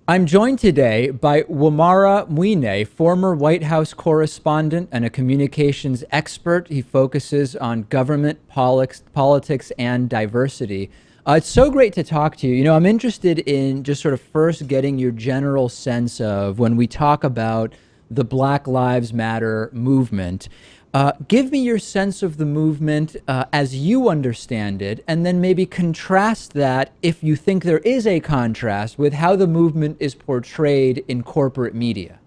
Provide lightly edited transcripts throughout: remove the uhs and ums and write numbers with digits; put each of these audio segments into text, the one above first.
I'm joined today by Wamara Mwine, former White House correspondent and a communications expert. He focuses on government, politics, and diversity. It's so great to talk to you. I'm interested in just sort of first getting your general sense of when we talk about the Black Lives Matter movement. Give me your sense of the movement as you understand it, and then maybe contrast that, if you think there is a contrast, with how the movement is portrayed in corporate media.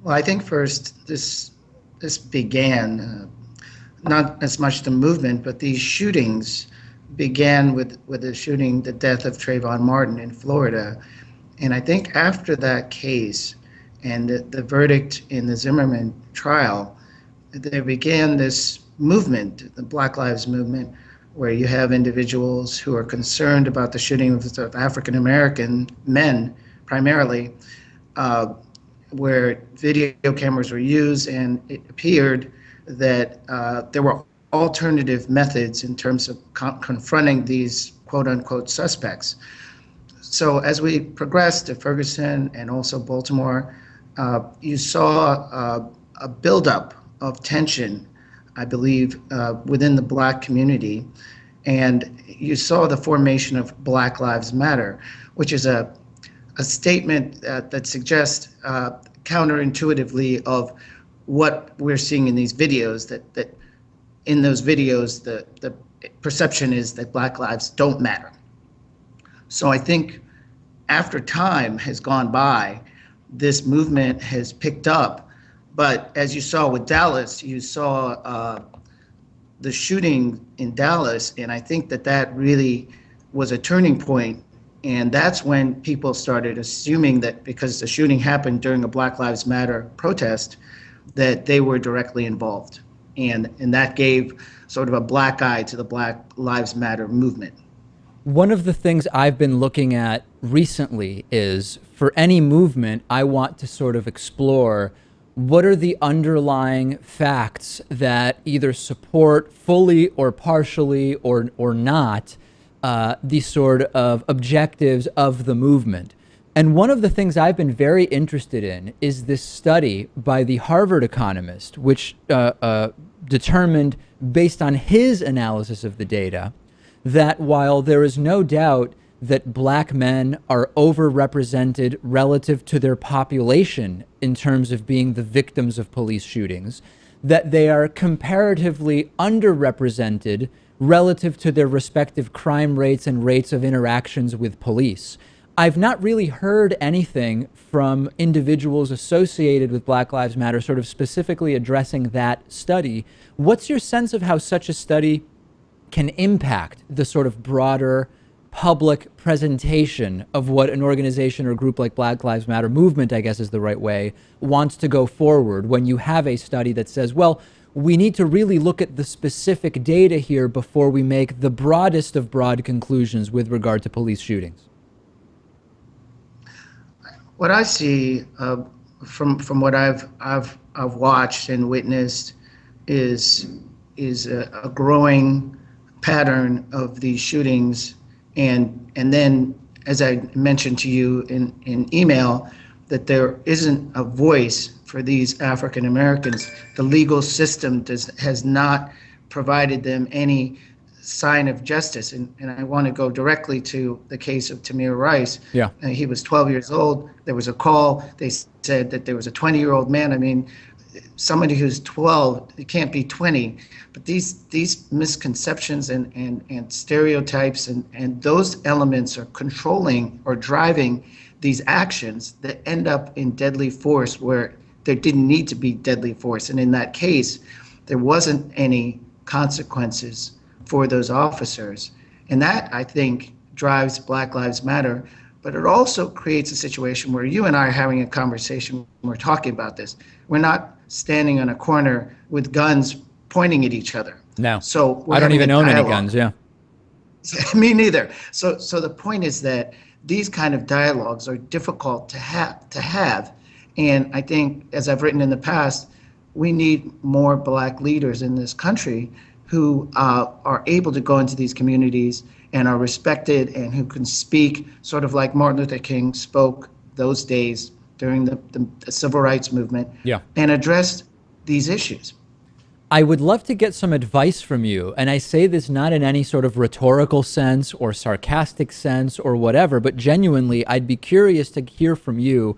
Well, I think first this began not as much the movement, but these shootings began with the death of Trayvon Martin in Florida, and I think after that case and the verdict in the Zimmerman trial, there began this movement, the Black Lives Movement, where you have individuals who are concerned about the shooting of African American men, primarily, where video cameras were used, and it appeared that there were alternative methods in terms of confronting these quote-unquote suspects. So as we progressed to Ferguson and also Baltimore, you saw a buildup of tension, I believe, within the Black community, and you saw the formation of Black Lives Matter, which is a statement that suggests counterintuitively of what we're seeing in these videos, that in those videos the perception is that Black lives don't matter. So I think after time has gone by, this movement has picked up. But as you saw with Dallas, you saw the shooting in Dallas, and I think that really was a turning point. And that's when people started assuming that because the shooting happened during a Black Lives Matter protest, that they were directly involved. And that gave sort of a black eye to the Black Lives Matter movement. One of the things I've been looking at recently is, for any movement, I want to sort of explore what are the underlying facts that either support fully or partially or not the sort of objectives of the movement. And one of the things I've been very interested in is this study by the Harvard economist, which determined, based on his analysis of the data, that while there is no doubt that Black men are overrepresented relative to their population in terms of being the victims of police shootings, that they are comparatively underrepresented relative to their respective crime rates and rates of interactions with police. I've not really heard anything from individuals associated with Black Lives Matter sort of specifically addressing that study. What's your sense of how such a study can impact the sort of broader public presentation of what an organization or group like Black Lives Matter movement, I guess is the right way, wants to go forward, when you have a study that says, well, we need to really look at the specific data here before we make the broadest of broad conclusions with regard to police shootings? What I see from what I've watched and witnessed is a growing pattern of these shootings, and then, as I mentioned to you in email, that there isn't a voice for these African Americans. The legal system has not provided them any sign of justice. And I want to go directly to the case of Tamir Rice. Yeah. He was 12 years old. There was a call. They said that there was a 20-year-old man. I mean, somebody who's 12, it can't be 20. But these misconceptions and stereotypes and those elements are controlling or driving these actions that end up in deadly force where there didn't need to be deadly force. And in that case, there wasn't any consequences for those officers. And that, I think, drives Black Lives Matter. But it also creates a situation where you and I are having a conversation when we're talking about this. We're not standing on a corner with guns pointing at each other. No. So I don't even own any guns, yeah. Me neither. So the point is that these kind of dialogues are difficult to have. And I think, as I've written in the past, we need more Black leaders in this country who are able to go into these communities and are respected and who can speak sort of like Martin Luther King spoke those days during the civil rights movement, Yeah. and addressed these issues. I would love to get some advice from you. And I say this not in any sort of rhetorical sense or sarcastic sense or whatever, but genuinely, I'd be curious to hear from you.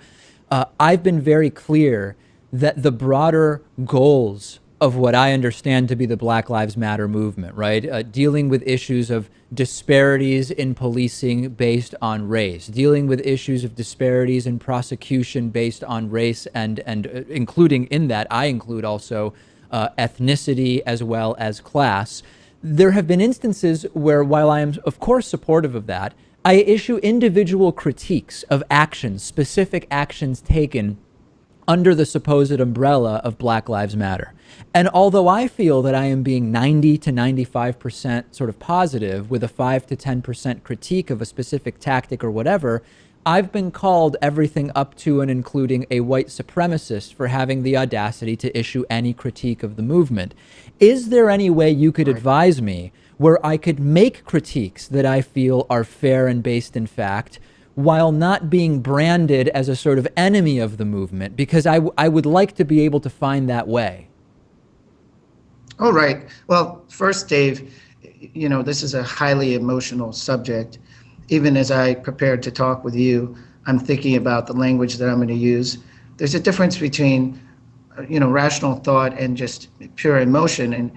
I've been very clear that the broader goals of what I understand to be the Black Lives Matter movement, right? Dealing with issues of disparities in policing based on race, dealing with issues of disparities in prosecution based on race, and including in that, I include also ethnicity as well as class. There have been instances where, while I am of course supportive of that, I issue individual critiques of actions, specific actions taken under the supposed umbrella of Black Lives Matter. And although I feel that I am being 90 to 95% sort of positive with a 5 to 10% critique of a specific tactic or whatever, I've been called everything up to and including a white supremacist for having the audacity to issue any critique of the movement. Is there any way you could advise me where I could make critiques that I feel are fair and based in fact, while not being branded as a sort of enemy of the movement? Because I would like to be able to find that way. All right. Well, first, Dave, this is a highly emotional subject. Even as I prepared to talk with you, I'm thinking about the language that I'm going to use. There's a difference between, rational thought and just pure emotion. And,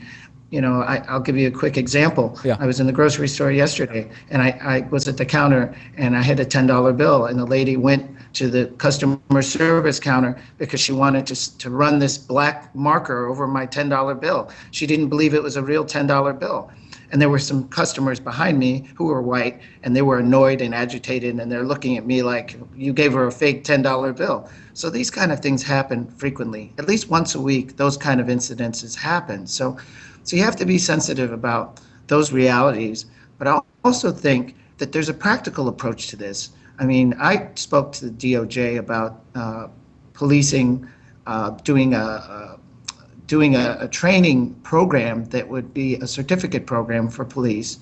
I'll give you a quick example. Yeah. I was in the grocery store yesterday, and I was at the counter, and I had a $10 bill, and the lady went to the customer service counter because she wanted to run this black marker over my $10 bill. She didn't believe it was a real $10 bill. And there were some customers behind me who were white, and they were annoyed and agitated, and they're looking at me like, you gave her a fake $10 bill. So these kind of things happen frequently. At least once a week, those kind of incidences happen. So you have to be sensitive about those realities. But I also think that there's a practical approach to this. I mean, I spoke to the DOJ about policing, doing a training program that would be a certificate program for police,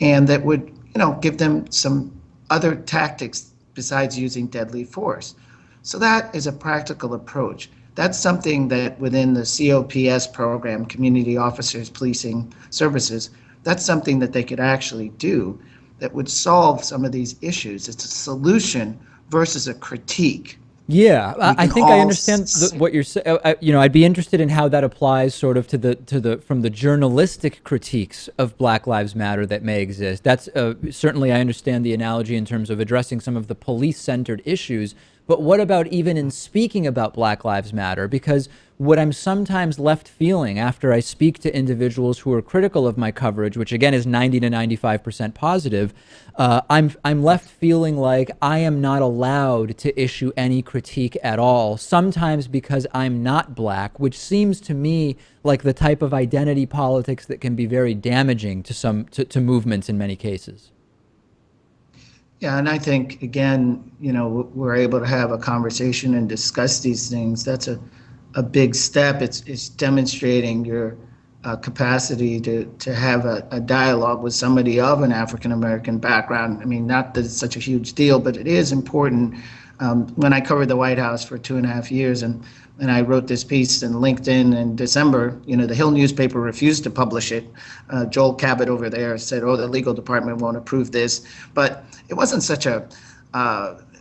and that would, give them some other tactics besides using deadly force. So that is a practical approach. That's something that within the COPS program, Community Officers Policing Services, that's something that they could actually do that would solve some of these issues. It's a solution versus a critique. Yeah, I think I understand what you're saying. I'd be interested in how that applies sort of to the from the journalistic critiques of Black Lives Matter that may exist. That's certainly, I understand the analogy in terms of addressing some of the police-centered issues. But what about even in speaking about Black Lives Matter? Because what I'm sometimes left feeling after I speak to individuals who are critical of my coverage, which again is 90 to 95% positive, I'm left feeling like I am not allowed to issue any critique at all, sometimes because I'm not Black, which seems to me like the type of identity politics that can be very damaging to movements in many cases. Yeah, and I think, again, we're able to have a conversation and discuss these things. That's a big step. It's demonstrating your capacity to have a dialogue with somebody of an African-American background. I mean, not that it's such a huge deal, but it is important. When I covered the White House for 2.5 years, and I wrote this piece in LinkedIn in December, the Hill newspaper refused to publish it. Joel Cabot over there said, the legal department won't approve this. But it wasn't such a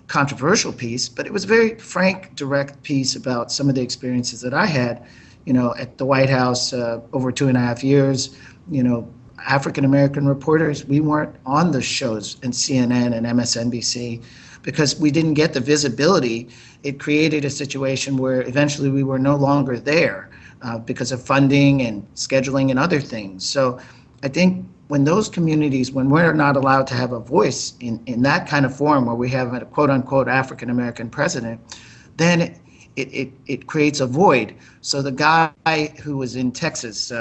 controversial piece, but it was a very frank, direct piece about some of the experiences that I had, at the White House over 2.5 years. African-American reporters, we weren't on the shows in CNN and MSNBC because we didn't get the visibility. It created a situation where eventually we were no longer there because of funding and scheduling and other things. So I think when those communities, when we're not allowed to have a voice in that kind of forum where we have a quote unquote African-American president, then it creates a void. So the guy who was in Texas,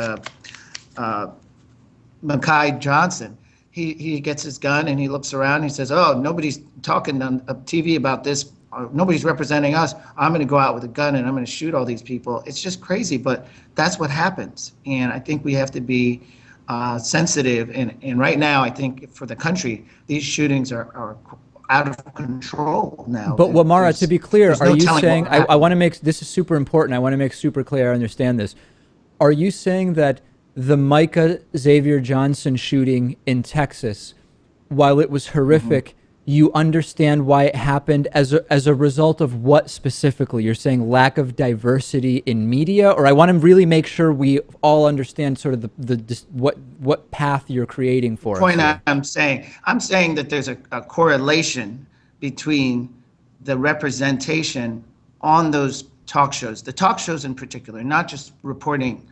Mackay Johnson, he gets his gun and he looks around and he says, nobody's talking on TV about this. Nobody's representing us. I'm going to go out with a gun and I'm going to shoot all these people. It's just crazy, but that's what happens. And I think we have to be sensitive. And right now, I think for the country, these shootings are out of control now. But Wamara, to be clear, are no you telling saying, what will I want to make, this is super important, I want to make super clear I understand this. Are you saying that the Micah Xavier Johnson shooting in Texas, while it was horrific, you understand why it happened as a result of what specifically? You're saying lack of diversity in media, or I want to really make sure we all understand sort of what path you're creating for us point here. I'm saying that there's a correlation between the representation on those talk shows, the talk shows in particular, not just reporting,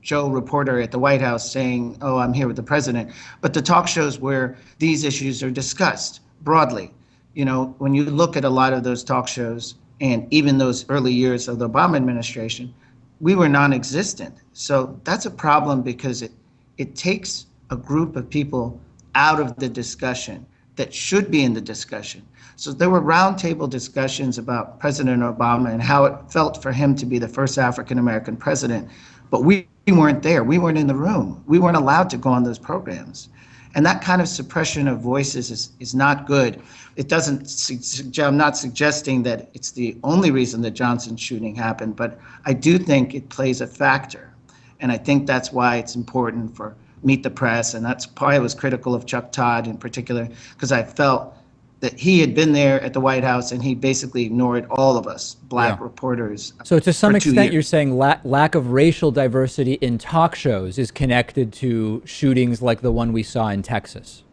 Joe reporter at the White House saying, oh, I'm here with the president, but the talk shows where these issues are discussed broadly. When you look at a lot of those talk shows and even those early years of the Obama administration, we were non-existent. So that's a problem because it takes a group of people out of the discussion that should be in the discussion. So there were roundtable discussions about President Obama and how it felt for him to be the first African-American president, but we weren't there. We weren't in the room. We weren't allowed to go on those programs. And that kind of suppression of voices is not good. It doesn't, I'm not suggesting that it's the only reason the Johnson shooting happened, but I do think it plays a factor. And I think that's why it's important for Meet the Press, and that's why I was critical of Chuck Todd in particular, because I felt that he had been there at the White House and he basically ignored all of us, black reporters. So to some for 2 extent, years. you're saying lack of racial diversity in talk shows is connected to shootings like the one we saw in Texas.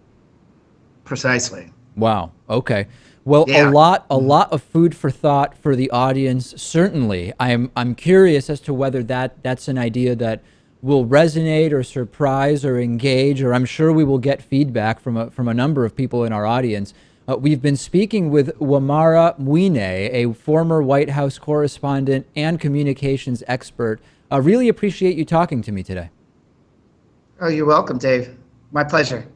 Precisely. Wow. Okay. Well, Yeah. a lot of food for thought for the audience. Certainly, I'm curious as to whether that's an idea that will resonate or surprise or engage, or I'm sure we will get feedback from a number of people in our audience. We've been speaking with Wamara Mwine, a former White House correspondent and communications expert. I really appreciate you talking to me today. Oh, you're welcome, Dave. My pleasure.